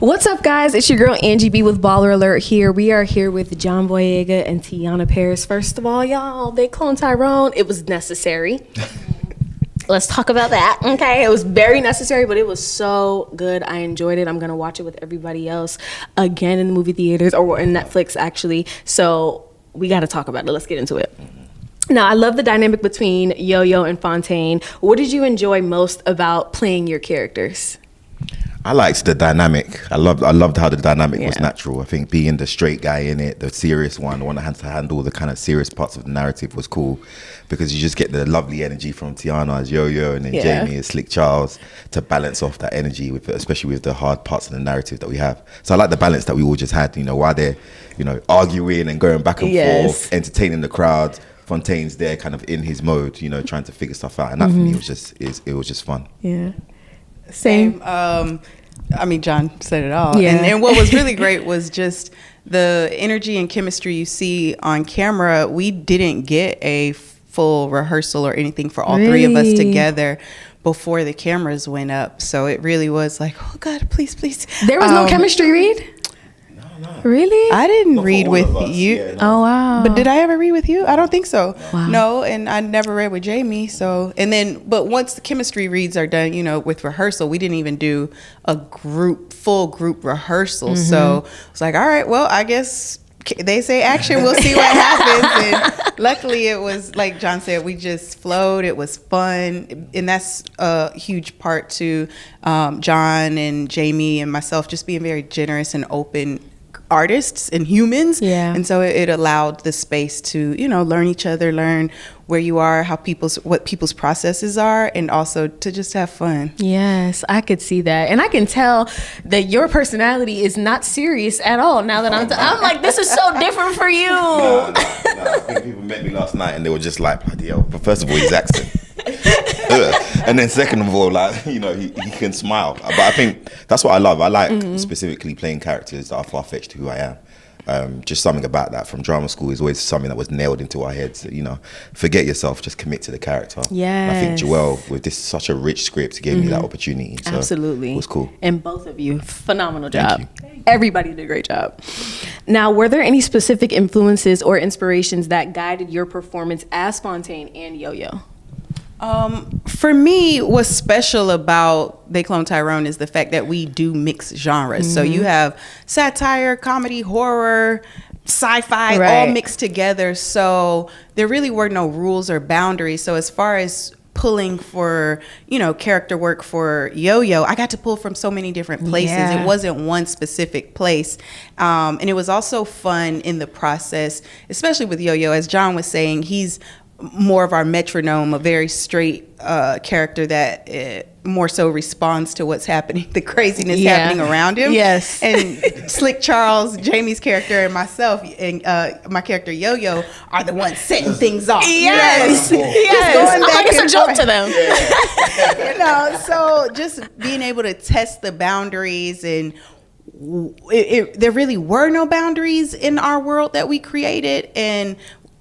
What's up, guys? It's your girl Angie B with BallerAlert here. We are here with Boyega and Teyonah Parris. First of all, y'all, they cloned Tyrone. It was necessary. Let's talk about that. Okay, it was very necessary, but it was so good. I enjoyed it. I'm gonna watch it with everybody else again in the movie theaters or in Netflix, actually. So we got to talk about it. Let's get into it. Now, I love the dynamic between Yo-Yo and Fontaine. What did you enjoy most about playing your characters? I liked the dynamic. I loved how the dynamic was natural. I think being the straight guy in it, the serious one, the one that had to handle the kind of serious parts of the narrative was cool, because you just get the lovely energy from Teyonah as Yo-Yo and then Jamie as Slick Charles to balance off that energy, with especially with the hard parts of the narrative that we have. So I like the balance that we all just had, while they're, arguing and going back and forth, entertaining the crowd. Fontaine's there kind of in his mode, trying to figure stuff out. And that for me was just fun. Yeah. Same. John said it all. Yeah. And what was really great was just the energy and chemistry you see on camera. We didn't get a full rehearsal or anything for all three of us together before the cameras went up. So it really was like, oh God, please. There was no chemistry read? No. Really? I didn't read with you. Yeah, no. Oh, wow. But did I ever read with you? I don't think so. Wow. No, and I never read with Jamie. So, but once the chemistry reads are done, with rehearsal, we didn't even do a full group rehearsal. Mm-hmm. So it's like, all right, well, I guess they say action, we'll see what happens. And luckily it was, like John said, we just flowed. It was fun. And that's a huge part to John and Jamie and myself just being very generous and open artists and humans. Yeah. And so it allowed the space to, learn each other, learn where you are, what people's processes are, and also to just have fun. Yes, I could see that. And I can tell that your personality is not serious at all. Now that I'm like, this is so different for you. No. I think people met me last night and they were just like, bloody hell. But first of all, his accent. And then second of all, like, he can smile. But I think that's what I love. I like specifically playing characters that are far-fetched to who I am. Just something about that from drama school is always something that was nailed into our heads. Forget yourself, just commit to the character. Yes. I think Joelle, with this such a rich script, gave me that opportunity. So absolutely. It was cool. And both of you, phenomenal job. Thank you. Everybody did a great job. Now, were there any specific influences or inspirations that guided your performance as Fontaine and Yo-Yo? For me, what's special about They Clone Tyrone is the fact that we do mix genres. Mm-hmm. So you have satire, comedy, horror, sci-fi, all mixed together. So there really were no rules or boundaries. So as far as pulling for, character work for Yo-Yo, I got to pull from so many different places. Yeah. It wasn't one specific place. And it was also fun in the process, especially with Yo-Yo. As John was saying, he's more of our metronome, a very straight character that more so responds to what's happening, the craziness happening around him. Yes. And Slick Charles, Jamie's character, and myself, and my character Yo-Yo are the ones setting things off. Yes. Yes. I'm like, it's a joke to them. So just being able to test the boundaries, and there really were no boundaries in our world that we created, and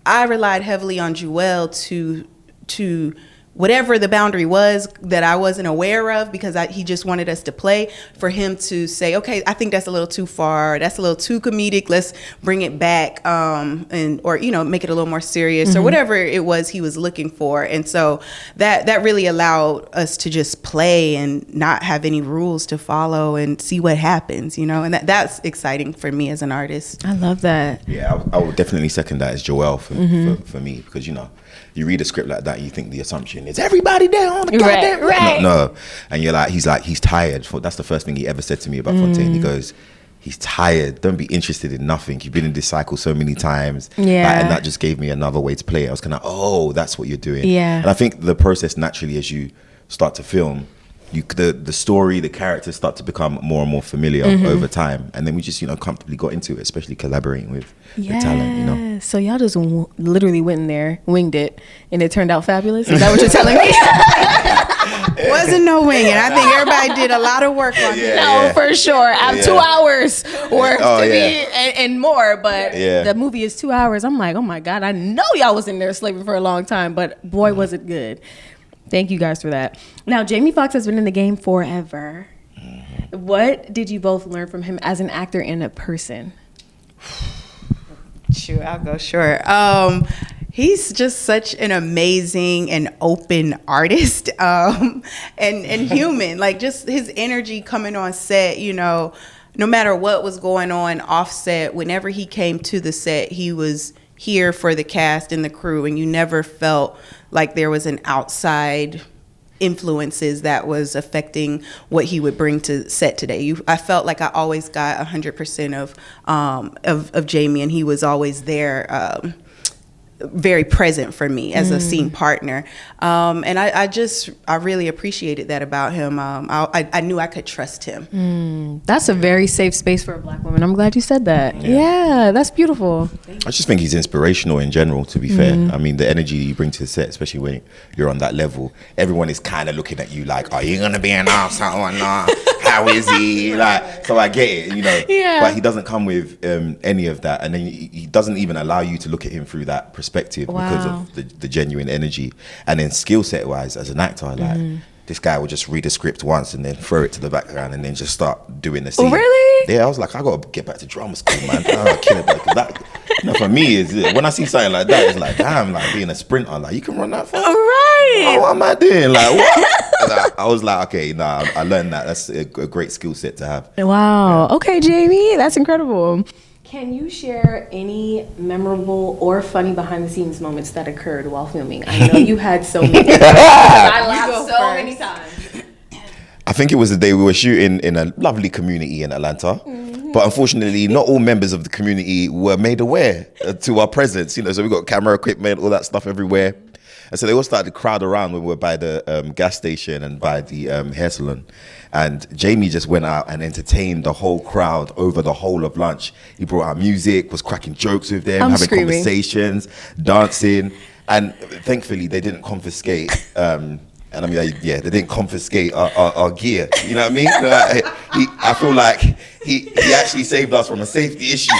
I relied heavily on Joelle to whatever the boundary was that I wasn't aware of, because he just wanted us to play, for him to say, okay, I think that's a little too far, that's a little too comedic, let's bring it back, or make it a little more serious, or whatever it was he was looking for. And so that really allowed us to just play and not have any rules to follow and see what happens, and that's exciting for me as an artist. I love that. Yeah, I would definitely second that as Joelle for me, because you read a script like that, you think the assumption is everybody down on the goddamn right. No, and you're like, he's tired. That's the first thing he ever said to me about Fontaine. He goes, he's tired. Don't be interested in nothing. You've been in this cycle so many times. Yeah. And that just gave me another way to play it. I was kind of, oh, that's what you're doing. Yeah. And I think the process naturally, as you start to film, the story, the characters start to become more and more familiar over time, and then we just comfortably got into it, especially collaborating with the talent. So y'all just literally went in there, winged it, and it turned out fabulous. Is that what you're telling me? Wasn't no winging. I think everybody did a lot of work on it. No, for sure. I have 2 hours worth to be and more, but the movie is 2 hours. I'm like, oh my God, I know y'all was in there slaving for a long time, but boy, was it good. Thank you guys for that. Now, Jamie Foxx has been in the game forever. What did you both learn from him as an actor and a person? Shoot, I'll go short. He's just such an amazing and open artist, and human. Like, just his energy coming on set, you know, no matter what was going on off set, whenever he came to the set, he was here for the cast and the crew, and you never felt like there was an outside influences that was affecting what he would bring to set today. I felt like I always got 100% of Jamie, and he was always there, very present for me as a scene partner. And I really appreciated that about him. I knew I could trust him. That's a very safe space for a Black woman. I'm glad you said that. Yeah, that's beautiful. I just think he's inspirational in general, to be fair. I mean, the energy you bring to the set, especially when you're on that level, everyone is kind of looking at you like, are you going to be an arsehole or not? How is he? Like, so I get it, you know. Yeah. But he doesn't come with any of that. And then he doesn't even allow you to look at him through that perspective because of the genuine energy. And then skill set wise, as an actor, like, this guy would just read a script once and then throw it to the background and then just start doing the scene. Really? Yeah, I was like, I got to get back to drama school, man. I kill it, because that, you know, for me, is when I see something like that, it's like, damn, like being a sprinter, like, you can run that far? Right. Oh, what am I doing? Like, what? I was like, okay, nah, I learned that. That's a great skill set to have. Wow. Okay, Jamie, that's incredible. Can you share any memorable or funny behind the scenes moments that occurred while filming? I know you had so many. I laughed so many times. I think it was the day we were shooting in a lovely community in Atlanta. But unfortunately, not all members of the community were made aware to our presence. You know, so we got camera equipment, all that stuff everywhere. And so they all started to crowd around when we were by the gas station and by the hair salon. And Jamie just went out and entertained the whole crowd over the whole of lunch. He brought out music, was cracking jokes with them, having conversations, dancing. And thankfully, they didn't confiscate. And I mean, they didn't confiscate our gear. You know what I mean? I feel like he actually saved us from a safety issue,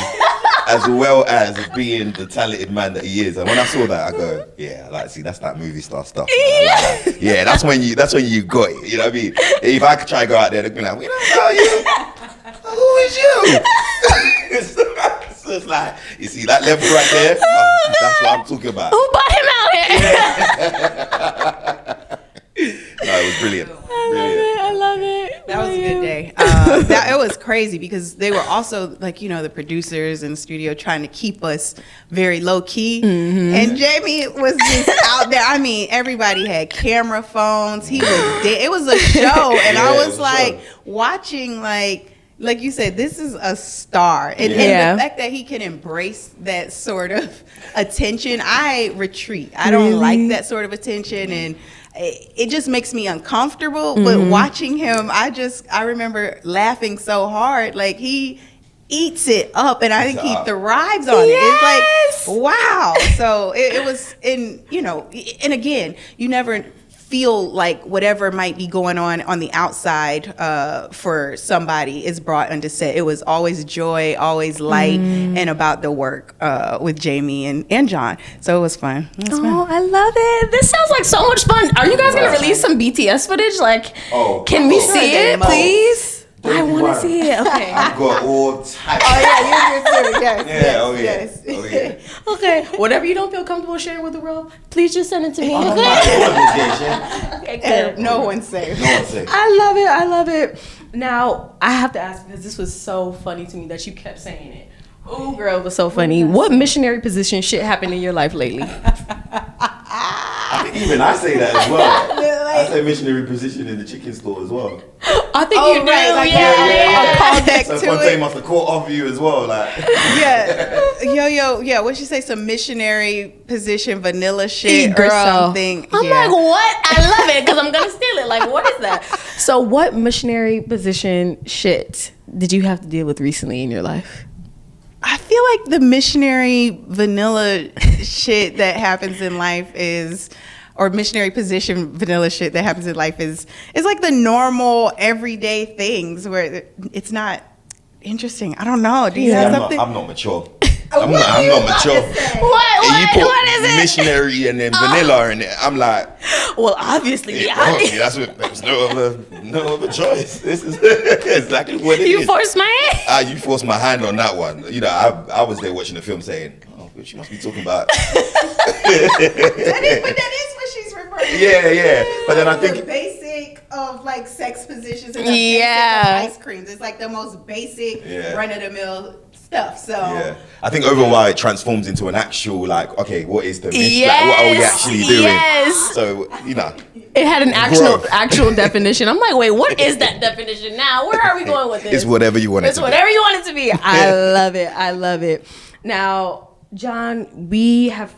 as well as being the talented man that he is. And when I saw that, I go, yeah, like, see, that's that movie star stuff. Like, yeah, that's when you got it. You know what I mean? If I could try to go out there, they'd be like, we don't know you. Who is you? So it's like, you see that level right there? Oh, that's what I'm talking about. Who brought him out here? No, it was brilliant. I love it. That was a good day. It was crazy because they were also, like, you know, the producers in the studio trying to keep us very low key. And Jamie was just out there. I mean, everybody had camera phones. He was dead. It was a show. And I was like watching, like you said, this is a star. And the fact that he can embrace that sort of attention, I retreat. I don't like that sort of attention. And it just makes me uncomfortable. But watching him, I remember laughing so hard. Like, he eats it up, and I think he thrives on it. It's like, wow. So it was, you know, and again, you never feel like whatever might be going on the outside for somebody is brought onto set. It was always joy, always light, and about the work with Jamie and John. So it was fun. I love it. This sounds like so much fun. Are you guys going to release some BTS footage? Like, can we see it, please? I want to see it. Okay. I've got all types. Oh, yeah, you do too. Yes. Yeah, yes. Okay. Whatever you don't feel comfortable sharing with the world, please just send it to me. Okay, good. No one's safe. I love it. Now, I have to ask, because this was so funny to me that you kept saying it. Oh, girl, it was so funny. What missionary position shit happened in your life lately? I think even I say that as well. I say missionary position in the chicken store as well. I think you do. Right, Yeah. Call back So to Fontaine it. must have caught off you as well. Like, Yeah. What'd you say? Some missionary position, vanilla shit Girl. or something. I'm like, what? I love it because I'm gonna steal it. Like, what is that? So, what missionary position shit did you have to deal with recently in your life? I feel like the missionary vanilla shit that happens in life is, or missionary position vanilla shit that happens in life is like the normal everyday things where it's not interesting. I don't know. Do you have something? I'm not mature. I'm not mature. What is it? Missionary and then vanilla in it. I'm like, Well, obviously, that's what there's no other choice. This is exactly what it is. You forced my hand. You forced my hand on that one. You know, I was there watching the film saying, "Oh, she must be talking about." That is what she's referring to. Yeah. But then I think the basic of like sex positions and the Yeah. basic of ice creams. It's like the most basic run of the mill stuff. So I think overall it transforms into an actual like, okay, what is the mission? Like, what are we actually doing? Yes. So you know, It had an Growth. actual definition. I'm like, wait, what is that definition now? Where are we going with this? it's whatever you want it It's to whatever you want it to be. I love it. I love it. Now, John, we have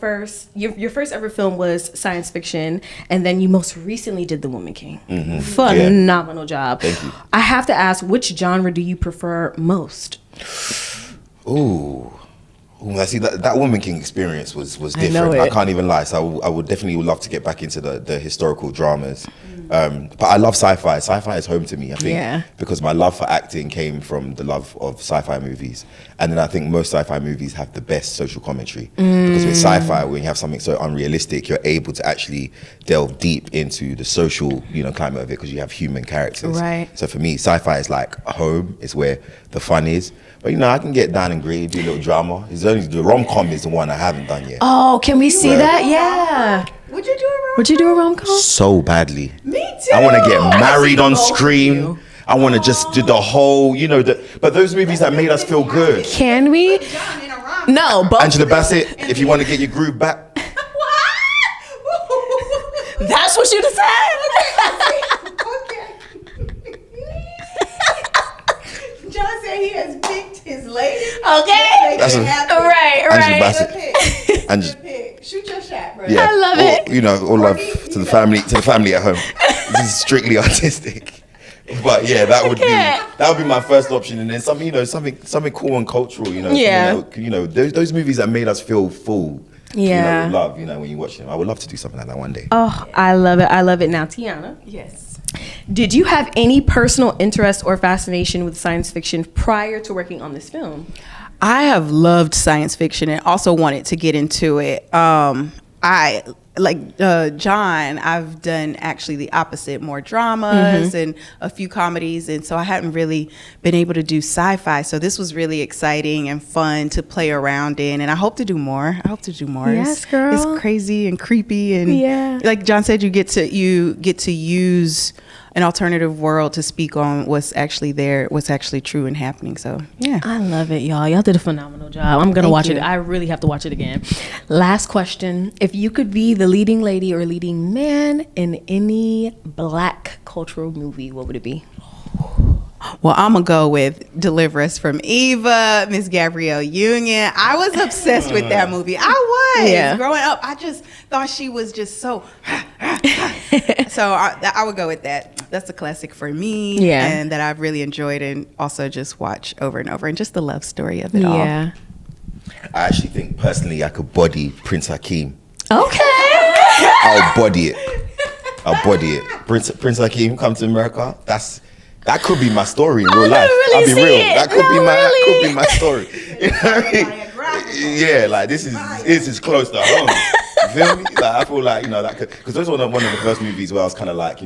your first ever film was science fiction, and then you most recently did The Woman King. Phenomenal job. Thank you. I have to ask, which genre do you prefer most? Ooh, I see that Woman King experience was different. know I it. can't even lie. So I would definitely love to get back into the historical dramas. But I love sci-fi. Sci-fi is home to me, I think, because my love for acting came from the love of sci-fi movies. And then I think most sci-fi movies have the best social commentary. Because with sci-fi, when you have something so unrealistic, you're able to actually delve deep into the social, climate of it because you have human characters. Right. So for me, sci-fi is like home. It's where the fun is. But I can get down and gritty, do a little drama. It's only the rom-com is the one I haven't done yet. Oh, can we see that? Yeah. Would you do a rom-com? Would you do a rom-com? So badly. Me too. I want to get married on both of screen. you. I want to just do the whole, but those movies that made us feel good. Can we? John in a rom-com. No, but Angela Bassett, if you want to get your groove back. that's what you decided. John said he has picked his lady. Okay. That's Right. Angela Good Bassett. pick. Angela- Good pick. Shoot your shot, bro. Yeah, I love it. All love to the family at home. This is strictly artistic. But yeah, that would be my first option, and then something cool and cultural. Yeah. Those movies that made us feel full. Yeah. Love. When you watch them, I would love to do something like that one day. Oh, I love it. I love it. Now, Teyonah, Yes. did you have any personal interest or fascination with science fiction prior to working on this film? I have loved science fiction and also wanted to get into it. I like John, I've done actually the opposite, more dramas and a few comedies, and so I hadn't really been able to do sci-fi. So this was really exciting and fun to play around in, and I hope to do more. Yes, girl. It's crazy and creepy, and like John said, you get to use an alternative world to speak on what's actually there, what's actually true and happening. So yeah, I love it, y'all. Y'all did a phenomenal job. I'm gonna watch it. I really have to watch it again. Last question: if you could be the leading lady or leading man in any Black cultural movie, what would it be? well, I'm gonna go with Deliver Us from Eva, Miss Gabrielle Union. I was obsessed with that movie. I was growing up. I just thought she was just so. So I would go with that. That's a classic for me, and that I've really enjoyed and also just watch over and over, and just the love story of it all. I actually think personally I could body Prince Hakeem. Okay. I'll body it. Prince Hakeem come to America. That could be my story in real life. I'll be real. That could be my story. You know what I mean? Yeah, like this is close to home. You feel me? Like I feel like that could, because those were one of the first movies where I was kind of like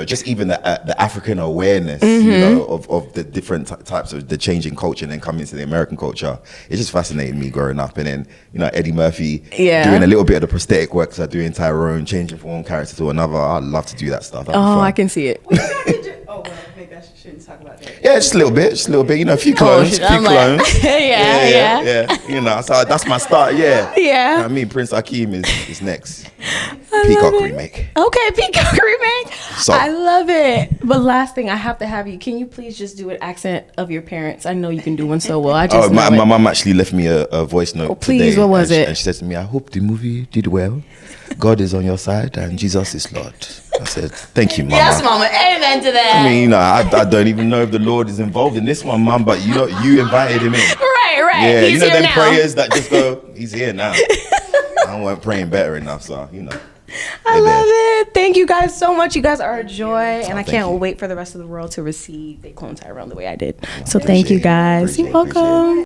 just even the African awareness of the different types of the changing culture, and then coming into the American culture. It just fascinated me growing up, and then Eddie Murphy doing a little bit of the prosthetic work that I do in Tyrone, changing from one character to another. I'd love to do that stuff. That'd be fun. I can see it. Oh well, maybe I shouldn't talk about that. Yeah, just a little bit. A few clones. Yeah. So that's my start. Yeah. I mean, Prince Hakeem is next. Peacock remake. Okay, Peacock remake. So. I love it. But last thing, I have to have you. Can you please just do an accent of your parents? I know you can do one so well. My mom actually left me a voice note. Please, today, what was it? And she said to me, "I hope the movie did well. God is on your side, and Jesus is Lord." I said, "Thank you, Mama." Yes, Mama. Amen to that. I mean, I don't even know if the Lord is involved in this one, Mom, but you invited him in. Right. Yeah, He's here them now. prayers that just go, He's here now. I weren't praying better enough, so I love it. Thank you guys so much. You guys are a joy, and I thank can't you. wait for the rest of the world to receive They Clone Tyrone the way I did. So thank you guys. You're Appreciate it. welcome.